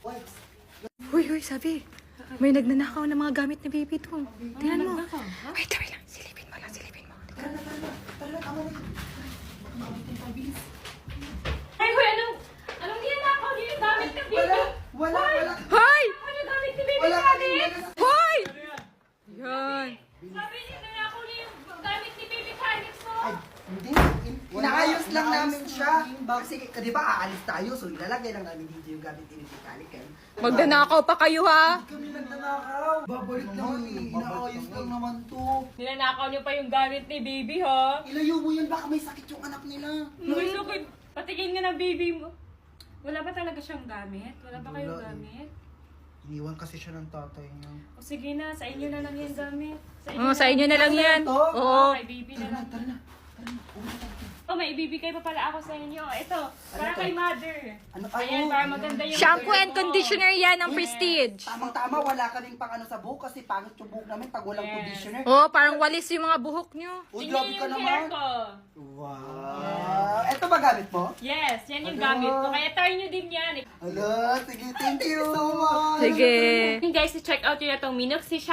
Huy, sabi. May nagnanakaw ng mga gamit ni baby to. Tingnan mo. Wait lang. Silipin mo. Ay, hoy, anong ginagawa niyo yung gamit ng baby? Wala. Hoy! Ano yung gamit ni baby Wala natin? Hoy! Yan. Sabi niyo na ako yung gamit ni baby Calix, no? Ay, hindi. Inaayos lang namin siya. Kasi, di ba, aalis tayo. So, ilalagay lang namin dito yung gamit ni Vitalik. Magdanakaw pa kayo ha. Kami nagnanakaw. Babalik naman eh. Inaayos lang naman to. Nilanakaw niyo pa yung gamit ni baby, ha? Ilayo mo yan. Baka may sakit yung anak nila. May sakit. Patingin nga ng baby mo. Wala ba talaga siyang gamit? Wala ba kayong Wala eh. gamit? Iniwan kasi siya ng tatay niya. O sige na, sa inyo na lang yan gamit. Sa inyo na lang yan. Ito? Oo. Kay baby na lang. Tara na. Uwi tayo. Oh, may ibibigay pa pala ako sa inyo. Ito, para to? kay mother. Ano? Ayan, para maganda yung... Shampoo and mo. conditioner yan ng Prestige. Tamang-tama, wala kaming pang ano sa buhok kasi pangit yung buhok namin pag walang Yes. conditioner. Oh, parang walis yung mga buhok nyo. Uy, Tingnan grabe ka yung hair naman. ko. Wow. Ito ba gamit mo? Yes, yan yung Ano? gamit ko. Kaya try nyo din yan. Hala, sige, thank you so much. Sige. Guys, i-check out nyo na itong Minoxy